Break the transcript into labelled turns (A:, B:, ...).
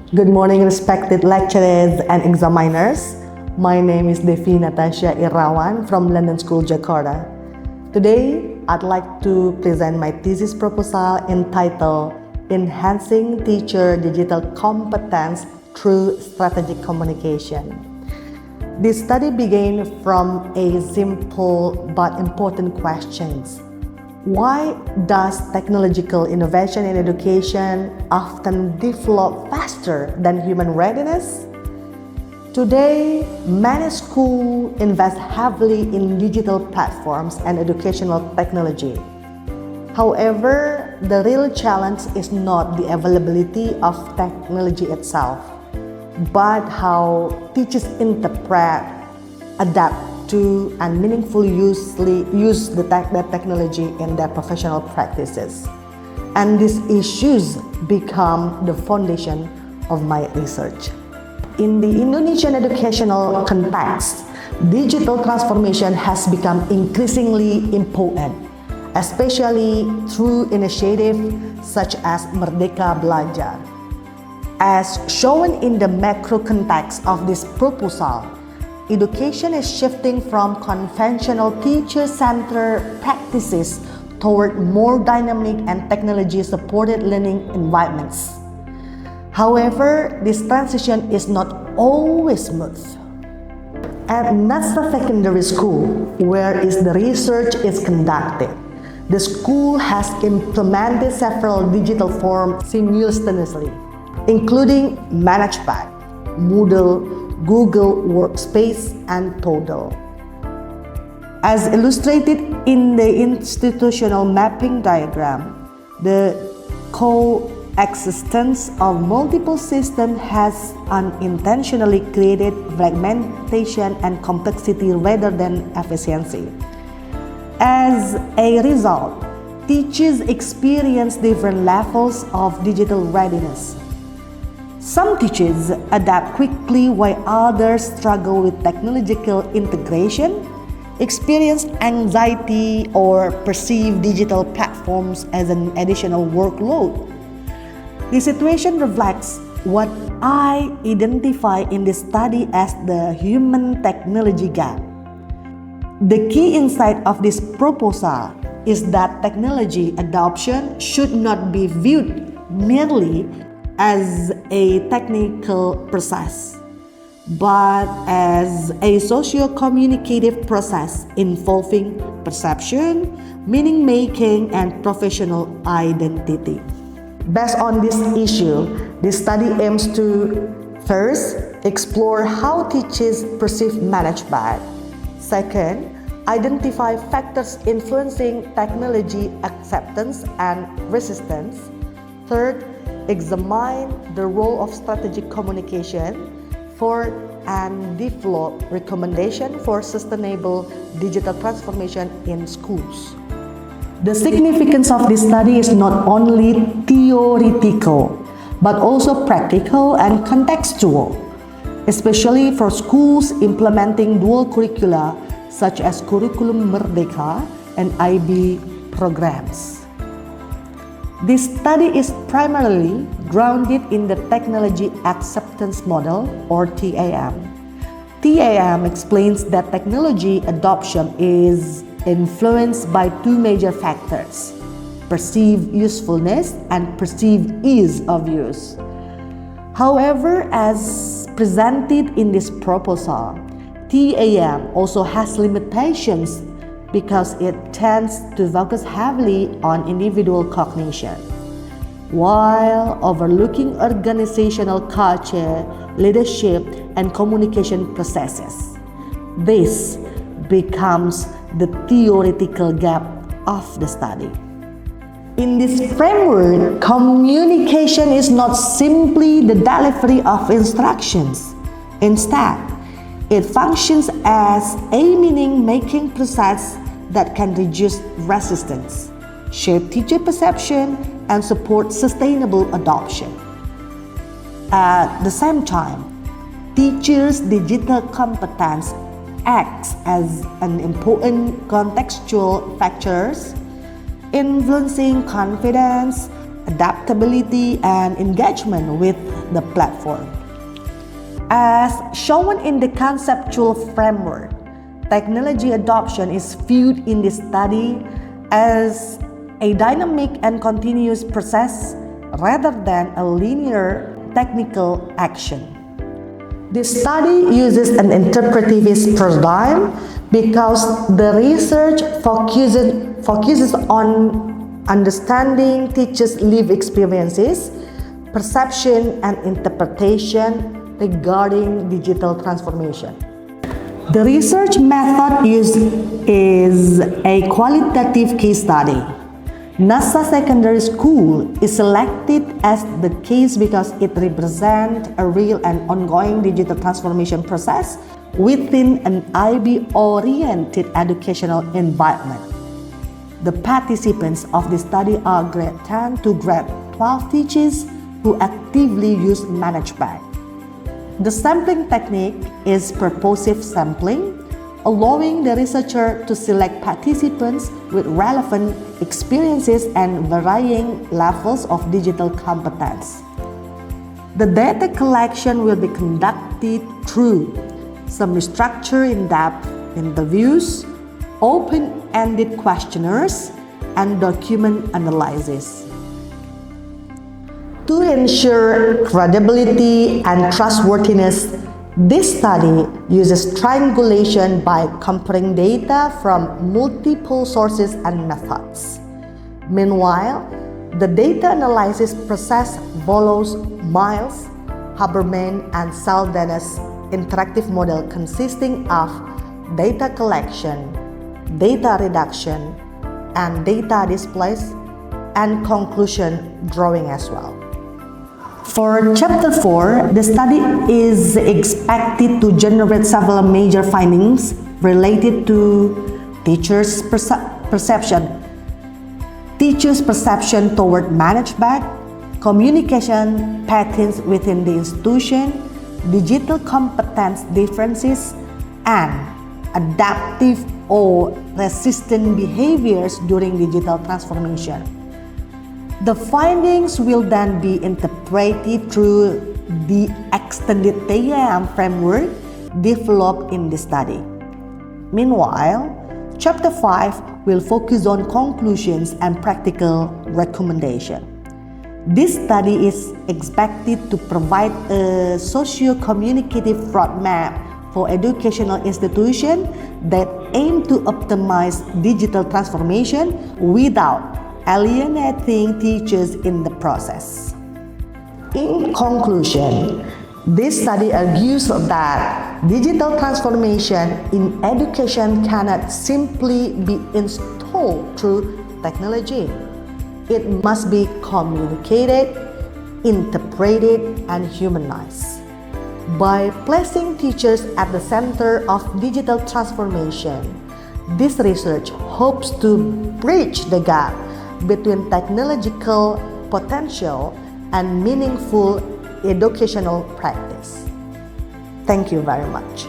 A: Good morning, respected lecturers and examiners. My name is Devi Natassia Irawan from London School, Jakarta. Today, I'd like to present my thesis proposal entitled Enhancing Teacher Digital Competence Through Strategic Communication. This study began from a simple but important question. Why does technological innovation in education often develop faster than human readiness? Today, many schools invest heavily in digital platforms and educational technology. However, the real challenge is not the availability of technology itself, but how teachers interpret, adapt to, and meaningfully use the technology in their professional practices. And these issues become the foundation of my research. In the Indonesian educational context, digital transformation has become increasingly important, especially through initiatives such as Merdeka Belajar. As shown in the macro context of this proposal, education is shifting from conventional teacher-centered practices toward more dynamic and technology-supported learning environments. However, this transition is not always smooth. At Nassa Secondary School, where the research is conducted, the school has implemented several digital forms simultaneously, including ManageBac, Moodle, Google Workspace, and Toddle. As illustrated in the institutional mapping diagram, the coexistence of multiple systems has unintentionally created fragmentation and complexity rather than efficiency. As a result, teachers experience different levels of digital readiness. Some teachers adapt quickly while others struggle with technological integration, experience anxiety, or perceive digital platforms as an additional workload. The situation reflects what I identify in this study as the human-technology gap. The key insight of this proposal is that technology adoption should not be viewed merely as a technical process, but as a socio-communicative process involving perception, meaning-making, and professional identity. Based on this issue, this study aims to first, explore how teachers perceive ManageBac. Second, identify factors influencing technology acceptance and resistance. Third, examine the role of strategic communication. Fourth, and develop recommendations for sustainable digital transformation in schools. The significance of this study is not only theoretical, but also practical and contextual, especially for schools implementing dual curricula such as Curriculum Merdeka and IB programs. This study is primarily grounded in the Technology Acceptance Model, or TAM. TAM explains that technology adoption is influenced by two major factors: perceived usefulness and perceived ease of use. However, as presented in this proposal, TAM also has limitations because it tends to focus heavily on individual cognition, while overlooking organizational culture, leadership, and communication processes. This becomes the theoretical gap of the study. In this framework, communication is not simply the delivery of instructions. Instead, it functions as a meaning-making process that can reduce resistance, shape teacher perception, and support sustainable adoption. At the same time, teachers' digital competence acts as an important contextual factor influencing confidence, adaptability, and engagement with the platform. As shown in the conceptual framework, technology adoption is viewed in this study as a dynamic and continuous process rather than a linear technical action. This study uses an interpretivist paradigm because the research focuses on understanding teachers' lived experiences, perception, and interpretation regarding digital transformation. The research method used is a qualitative case study. Nassa Secondary School is selected as the case because it represents a real and ongoing digital transformation process within an IB-oriented educational environment. The participants of the study are grade 10 to grade 12 teachers who actively use ManageBac. The sampling technique is purposive sampling, allowing the researcher to select participants with relevant experiences and varying levels of digital competence. The data collection will be conducted through semi-structured in-depth interviews, open-ended questionnaires, and document analysis. To ensure credibility and trustworthiness, this study uses triangulation by comparing data from multiple sources and methods. Meanwhile, the data analysis process follows Miles, Haberman, and Saldanha's interactive model consisting of data collection, data reduction, and data displays, and conclusion drawing as well. For Chapter 4, the study is expected to generate several major findings related to teachers' perception toward ManageBac, communication patterns within the institution, digital competence differences, and adaptive or resistant behaviors during digital transformation. The findings will then be interpreted through the extended TAM framework developed in the study. Meanwhile, Chapter 5 will focus on conclusions and practical recommendations. This study is expected to provide a socio-communicative roadmap for educational institutions that aim to optimize digital transformation without alienating teachers in the process. In conclusion, this study argues that digital transformation in education cannot simply be installed through technology. It must be communicated, interpreted, and humanized. By placing teachers at the center of digital transformation, this research hopes to bridge the gap between technological potential and meaningful educational practice. Thank you very much.